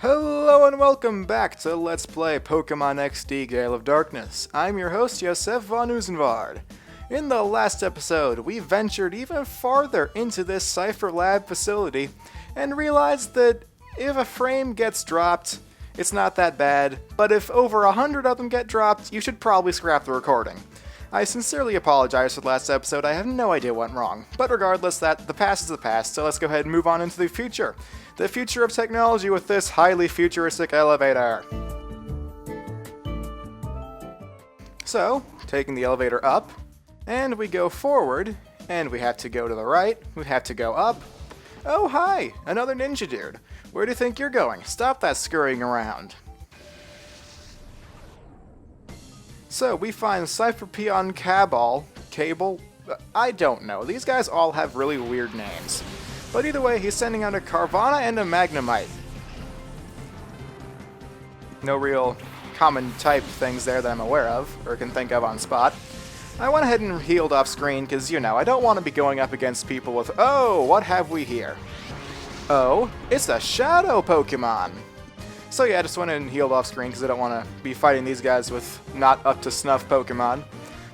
Hello and welcome back to Let's Play Pokemon XD Gale of Darkness. I'm your host, Josef von Usenvard. In the last episode, we ventured even farther into this Cipher Lab facility and realized that if a frame gets dropped, it's not that bad, but if over 100 of them get dropped, you should probably scrap the recording. I sincerely apologize for the last episode, I have no idea what went wrong. But regardless, the past is the past, so let's go ahead and move on into the future. The future of technology with this highly futuristic elevator. So, taking the elevator up, and we go forward, and we have to go to the right, we have to go up. Oh hi, another ninja dude. Where do you think you're going? Stop that scurrying around. So, we find Cipher Peon Cable? I don't know. These guys all have really weird names. But either way, he's sending out a Carvanha and a Magnemite. No real common type things there that I'm aware of, or can think of on spot. I went ahead and healed off screen, because, you know, I don't want to be going up against people with, oh, what have we here? Oh, it's a Shadow Pokemon! So yeah, I just went and healed off screen because I don't want to be fighting these guys with not up to snuff Pokemon.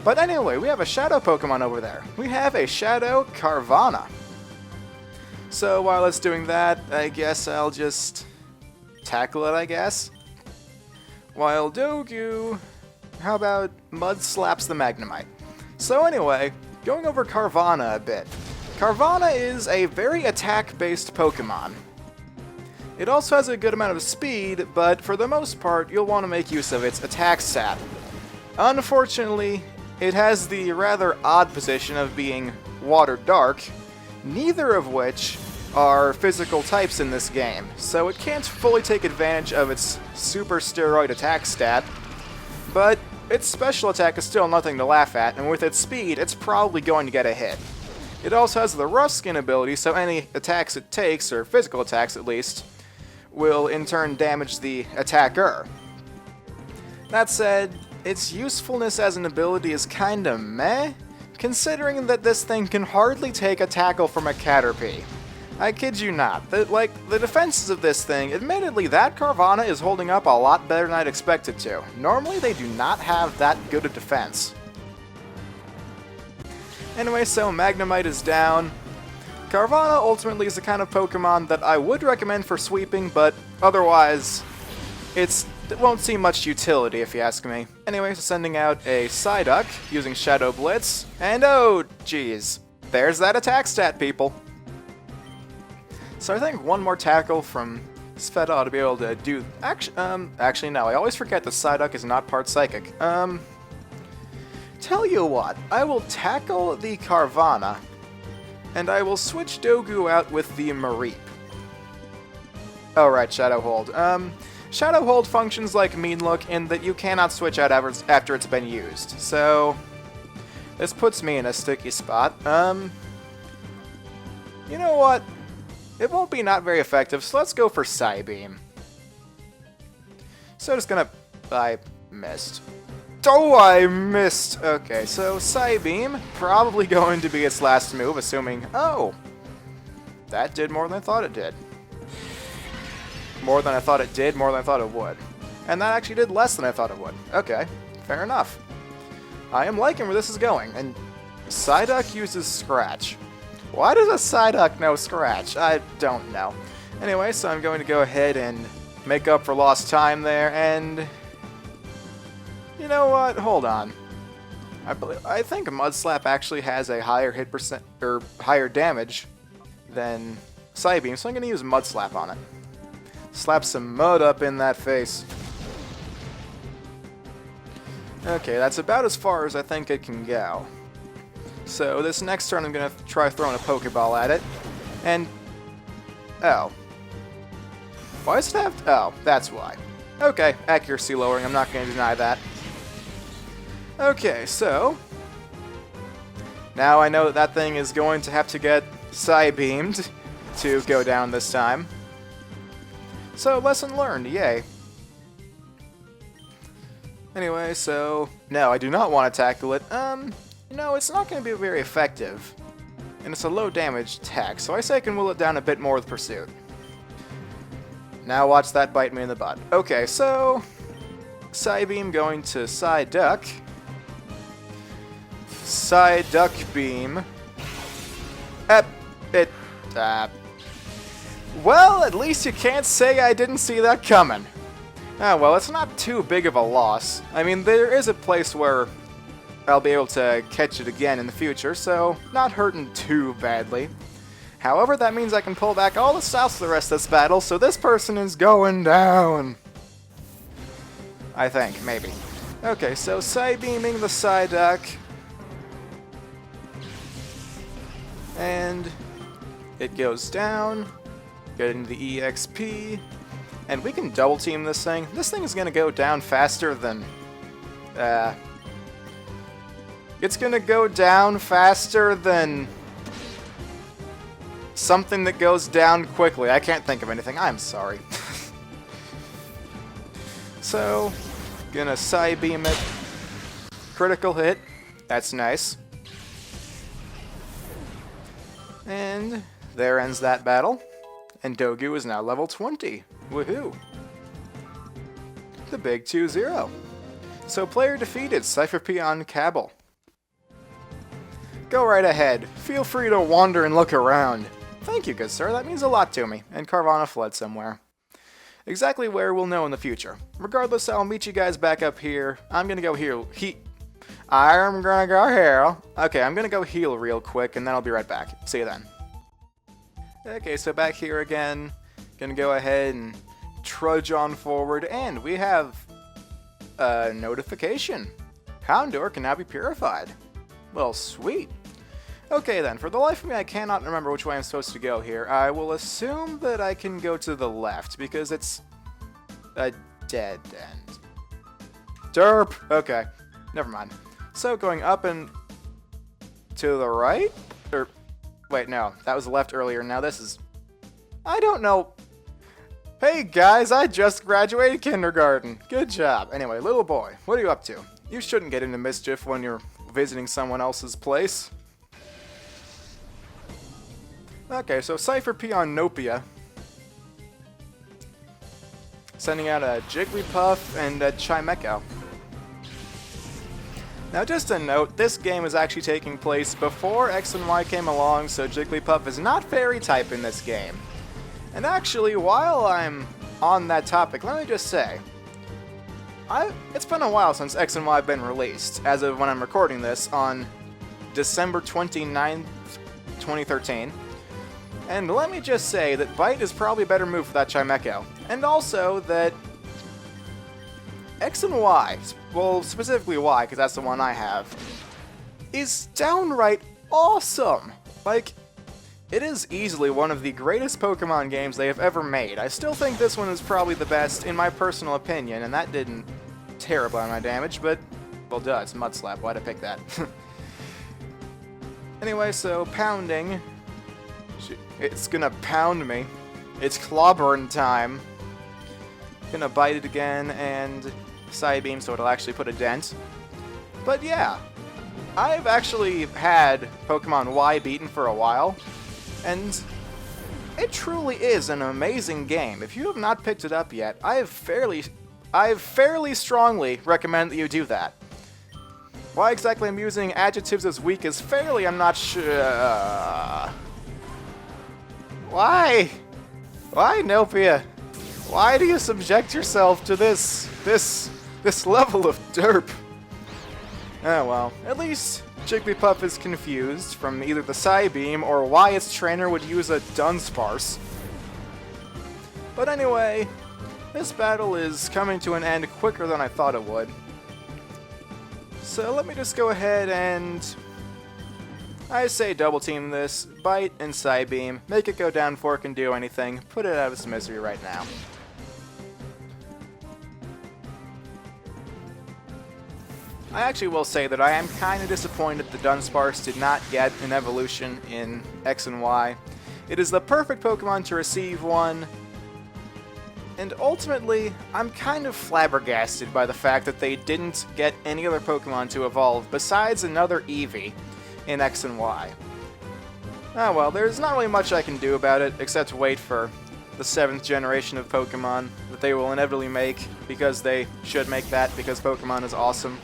But anyway, we have a Shadow Pokemon over there. We have a Shadow Carvanha. So while it's doing that, I guess I'll just tackle it, I guess. While Dogu, how about Mud slaps the Magnemite? So anyway, going over Carvanha a bit. Carvanha is a very attack-based Pokemon. It also has a good amount of speed, but for the most part, you'll want to make use of its attack stat. Unfortunately, it has the rather odd position of being Water Dark, neither of which are physical types in this game, so it can't fully take advantage of its super steroid attack stat, but its special attack is still nothing to laugh at, and with its speed, it's probably going to get a hit. It also has the Rough Skin ability, so any attacks it takes, or physical attacks at least, will in turn damage the attacker. That said, its usefulness as an ability is kinda meh, considering that this thing can hardly take a tackle from a Caterpie. I kid you not. The defenses of this thing, admittedly, that Carvanha is holding up a lot better than I'd expect it to. Normally, they do not have that good a defense. Anyway, so Magnemite is down. Carvanha ultimately is the kind of Pokemon that I would recommend for sweeping, but otherwise, it won't see much utility if you ask me. Anyway, so sending out a Psyduck using Shadow Blitz, and oh geez, there's that attack stat, people. So I think one more tackle from Sveta ought to be able to do... Actually no, I always forget that Psyduck is not part Psychic. Tell you what, I will tackle the Carvanha, and I will switch Dogu out with the Mareep. Oh right, Shadow Hold. Shadow Hold functions like Mean Look in that you cannot switch out after it's been used, so... this puts me in a sticky spot. You know what? It won't be not very effective, so let's go for Psybeam. So just gonna... I missed. Oh, I missed! Okay, so Psybeam, probably going to be its last move, assuming... oh! That did more than I thought it did. More than I thought it did, more than I thought it would. And that actually did less than I thought it would. Okay, fair enough. I am liking where this is going, and Psyduck uses Scratch. Why does a Psyduck know Scratch? I don't know. Anyway, so I'm going to go ahead and make up for lost time there, and... you know what? Hold on. I think Mud Slap actually has a higher hit percent, or higher damage than Psybeam, so I'm going to use Mud Slap on it. Slap some mud up in that face. Okay, that's about as far as I think it can go. So this next turn I'm going to try throwing a Pokeball at it. And... oh. Why does it have... oh, that's why. Okay, accuracy lowering, I'm not going to deny that. Okay, so... now I know that that thing is going to have to get Psybeamed to go down this time. So, lesson learned, yay. Anyway, so... no, I do not want to tackle it. No, it's not going to be very effective. And it's a low damage attack, so I say I can will it down a bit more with Pursuit. Now watch that bite me in the butt. Okay, so Psybeam going to Psyduck. Psyduck Beam. Well, at least you can't say I didn't see that coming. Ah, well, it's not too big of a loss. I mean, there is a place where I'll be able to catch it again in the future, so not hurting too badly. However, that means I can pull back all the stops for the rest of this battle, so this person is going down. I think, maybe. Okay, so Psybeaming the Psyduck. And it goes down, getting the EXP, and we can double team this thing. This thing is going to go down faster than... it's going to go down faster than something that goes down quickly. I can't think of anything. I'm sorry. So, gonna Psybeam it. Critical hit. That's nice. And there ends that battle. And Dogu is now level 20. Woohoo! The big 2-0. So player defeated, Cipher on Cabal. Go right ahead. Feel free to wander and look around. Thank you, good sir. That means a lot to me. And Carvana fled somewhere. Exactly where we'll know in the future. Regardless, I'll meet you guys back up here. I'm gonna go heal. I'm gonna go heal. Okay, I'm gonna go heal real quick, and then I'll be right back. See you then. Okay, so back here again. Gonna go ahead and trudge on forward, and we have a notification. Houndour can now be purified. Well, sweet. Okay then, for the life of me I cannot remember which way I'm supposed to go here. I will assume that I can go to the left, because it's a dead end. Derp! Okay, never mind. So going up and to the right? Or, wait, no, that was the left earlier, now this is... I don't know. Hey guys, I just graduated kindergarten. Good job. Anyway, little boy, what are you up to? You shouldn't get into mischief when you're visiting someone else's place. Okay, so Cipher on Nopia. Sending out a Jigglypuff and a Chimecho. Now just a note, this game is actually taking place before X and Y came along, so Jigglypuff is not fairy type in this game. And actually, while I'm on that topic, let me just say, it's been a while since X and Y have been released, as of when I'm recording this, on December 29th, 2013. And let me just say that Bite is probably a better move for that Chimecho. And also that X and Y, well, specifically Y, because that's the one I have, is downright awesome! Like, it is easily one of the greatest Pokemon games they have ever made. I still think this one is probably the best, in my personal opinion, and that didn't terribly on my damage, but, well, duh, it's Mud Slap, why'd I pick that? Anyway, so pounding. It's gonna pound me. It's clobbering time. Gonna bite it again and Psybeam so it'll actually put a dent. But yeah, I've actually had Pokemon Y beaten for a while, and it truly is an amazing game. If you have not picked it up yet, I fairly strongly recommend that you do that. Why exactly I'm using adjectives as weak as fairly, I'm not sure. Why? Why, Nopia? Why do you subject yourself to this level of derp? Oh well, at least Jigglypuff is confused from either the Psybeam or why its trainer would use a Dunsparce. But anyway, this battle is coming to an end quicker than I thought it would. So let me just go ahead and... I say double team this, Bite and Psybeam, make it go down before it can do anything, put it out of its misery right now. I actually will say that I am kind of disappointed the Dunsparce did not get an evolution in X and Y. It is the perfect Pokemon to receive one, and ultimately, I'm kind of flabbergasted by the fact that they didn't get any other Pokemon to evolve besides another Eevee in X and Y. Ah well, there's not really much I can do about it, except wait for the 7th generation of Pokemon that they will inevitably make, because they should make that, because Pokemon is awesome.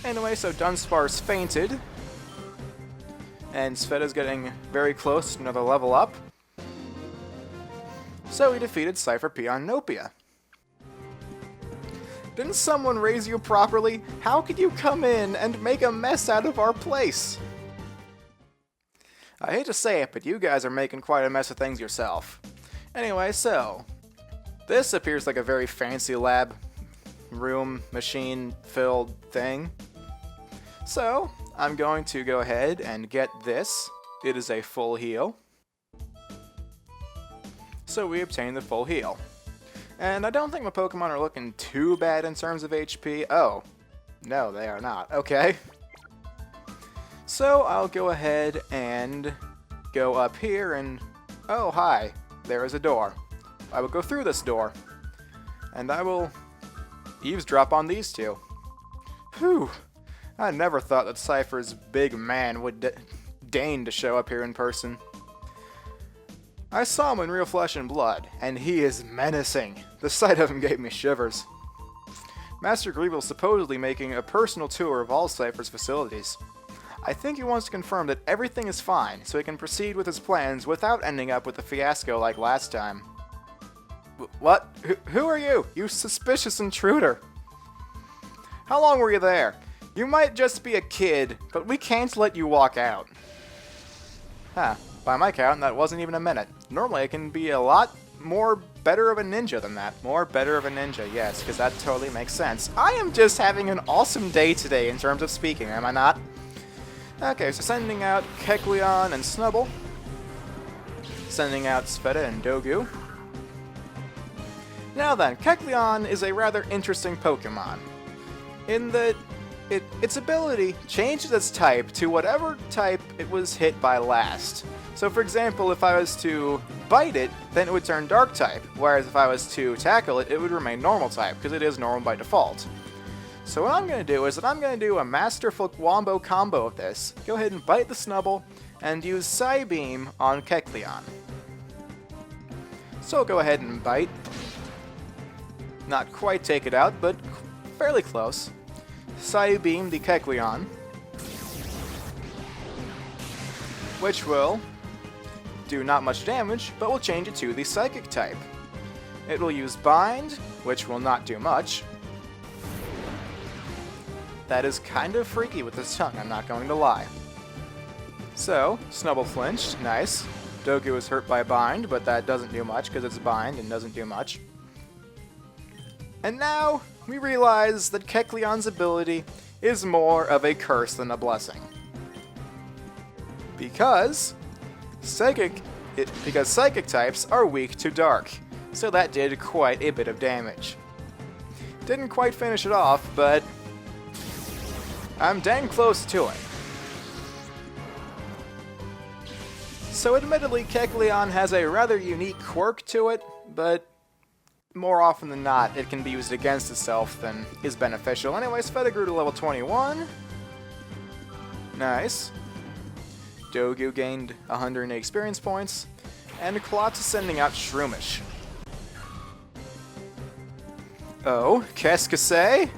Anyway, so Dunsparce fainted, and Sfeda's getting very close to another level up. So he defeated Cipher P on Nopia. Didn't someone raise you properly? How could you come in and make a mess out of our place? I hate to say it, but you guys are making quite a mess of things yourself. Anyway, so this appears like a very fancy lab room, machine-filled thing. So I'm going to go ahead and get this. It is a full heal. So we obtain the full heal. And I don't think my Pokemon are looking too bad in terms of HP. Oh, no, they are not. Okay. So I'll go ahead and go up here and... Oh, hi. There is a door. I will go through this door. And I will eavesdrop on these two. Whew. I never thought that Cipher's big man would deign to show up here in person. I saw him in real flesh and blood, and he is menacing. The sight of him gave me shivers. Master Greevil's supposedly making a personal tour of all Cipher's facilities. I think he wants to confirm that everything is fine, so he can proceed with his plans without ending up with a fiasco like last time. What? Who are you? You suspicious intruder! How long were you there? You might just be a kid, but we can't let you walk out. Huh. By my count, that wasn't even a minute. Normally, I can be a lot more better of a ninja than that. More better of a ninja, yes, because that totally makes sense. I am just having an awesome day today in terms of speaking, am I not? Okay, so sending out Kecleon and Snubbull. Sending out Sfeda and Dogu. Now then, Kecleon is a rather interesting Pokemon, in that its ability changes its type to whatever type it was hit by last. So for example, if I was to bite it, then it would turn dark type, whereas if I was to tackle it, it would remain normal type, because it is normal by default. So what I'm going to do is that I'm going to do a masterful wombo combo of this. Go ahead and bite the Snubbull, and use Psybeam on Kecleon. So I'll go ahead and bite. Not quite take it out, but fairly close. Psybeam the Kecleon, which will do not much damage, but will change it to the Psychic type. It will use Bind, which will not do much. That is kind of freaky with its tongue, I'm not going to lie. So, Snubbull flinched, nice. Dogu is hurt by Bind, but that doesn't do much because it's Bind and doesn't do much. And now, we realize that Kecleon's ability is more of a curse than a blessing. Because Psychic types are weak to Dark, so that did quite a bit of damage. Didn't quite finish it off, but I'm dang close to it. So admittedly, Kecleon has a rather unique quirk to it, but more often than not, it can be used against itself than is beneficial. Anyways, Sfeda grew to level 21. Nice. Dogu gained 108 experience points. And Klotz is sending out Shroomish. Oh, qu'est-ce que c'est?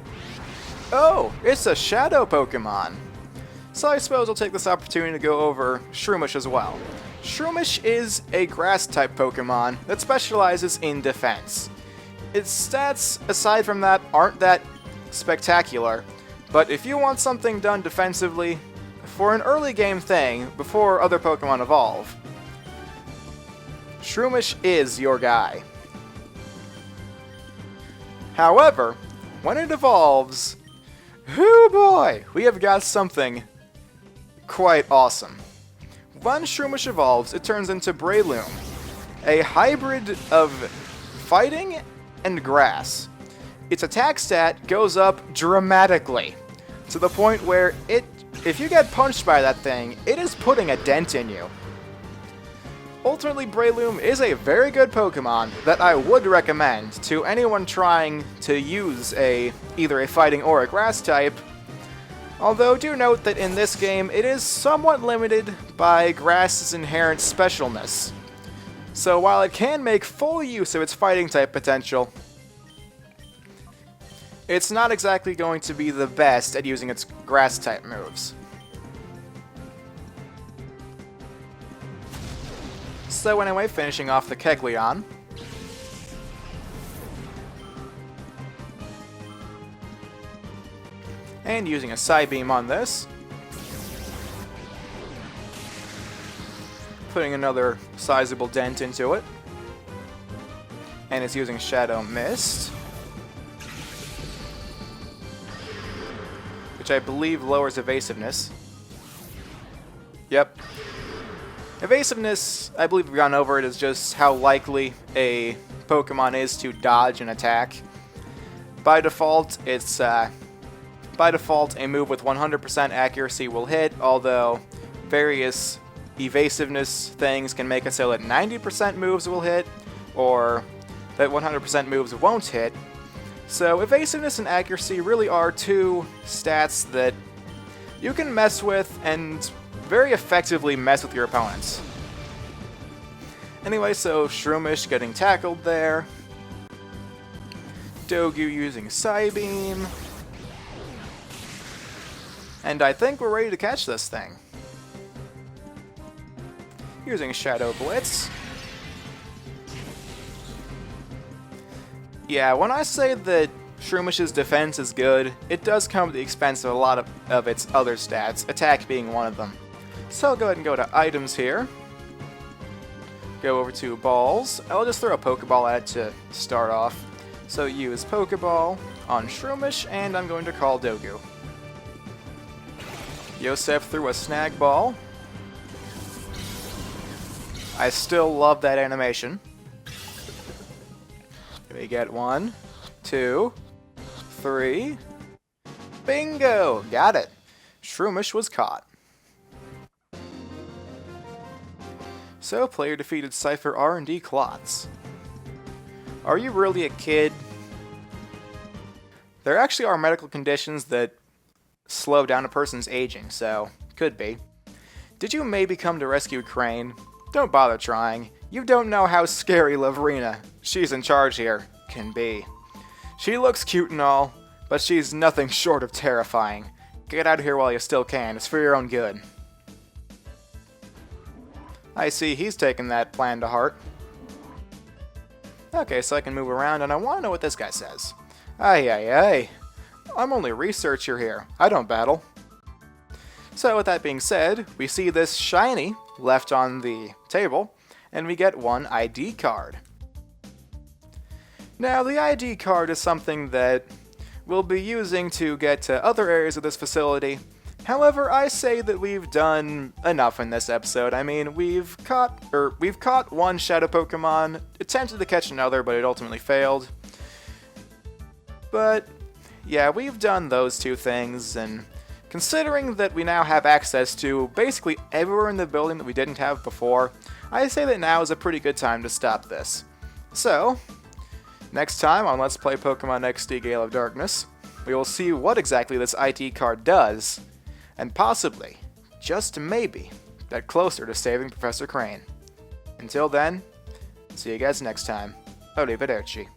Oh, it's a Shadow Pokemon. So I suppose I'll take this opportunity to go over Shroomish as well. Shroomish is a Grass-type Pokemon that specializes in defense. Its stats, aside from that, aren't that spectacular, but if you want something done defensively, for an early game thing, before other Pokemon evolve, Shroomish is your guy. However, when it evolves, oh boy, we have got something quite awesome. When Shroomish evolves, it turns into Breloom, a hybrid of fighting and grass. Its attack stat goes up dramatically, to the point where if you get punched by that thing, it is putting a dent in you. Ultimately, Breloom is a very good Pokemon that I would recommend to anyone trying to use either a fighting or a grass type Although do note that in this game it is somewhat limited by Grass's inherent specialness. So while it can make full use of its fighting type potential, it's not exactly going to be the best at using its grass type moves. So anyway, finishing off the Kegleon. And using a Psybeam on this. Putting another sizable dent into it. And it's using Shadow Mist, which I believe lowers evasiveness. Yep. Evasiveness, I believe we've gone over it, is just how likely a Pokemon is to dodge an attack. By default, it's a move with 100% accuracy will hit, although various evasiveness things can make it so that 90% moves will hit, or that 100% moves won't hit. So evasiveness and accuracy really are two stats that you can mess with and very effectively mess with your opponents. Anyway, so Shroomish getting tackled there. Dogu using Psybeam. And I think we're ready to catch this thing. Using Shadow Blitz. Yeah, when I say that Shroomish's defense is good, it does come at the expense of a lot of its other stats, attack being one of them. So I'll go ahead and go to items here. Go over to balls. I'll just throw a Pokeball at it to start off. So use Pokeball on Shroomish, and I'm going to call Dogu. Yosef threw a Snag Ball. I still love that animation. We get 1, 2, 3. Bingo! Got it. Shroomish was caught. So, player defeated Cipher R&D Clots. Are you really a kid? There actually are medical conditions that slow down a person's aging, so could be. Did you maybe come to rescue Crane? Don't bother trying. You don't know how scary Lavrina, she's in charge here, can be. She looks cute and all, but she's nothing short of terrifying. Get out of here while you still can, it's for your own good. I see he's taken that plan to heart. Okay, so I can move around, and I want to know what this guy says. Ay, ay, ay. I'm only a researcher here. I don't battle. So with that being said, we see this shiny left on the table, and we get one ID card. Now, the ID card is something that we'll be using to get to other areas of this facility. However, I say that we've done enough in this episode. I mean, we've caught one Shadow Pokemon, attempted to catch another, but it ultimately failed. But yeah, we've done those two things, and considering that we now have access to basically everywhere in the building that we didn't have before, I say that now is a pretty good time to stop this. So, next time on Let's Play Pokemon XD Gale of Darkness, we will see what exactly this ID card does, and possibly, just maybe, get closer to saving Professor Crane. Until then, see you guys next time. Arrivederci.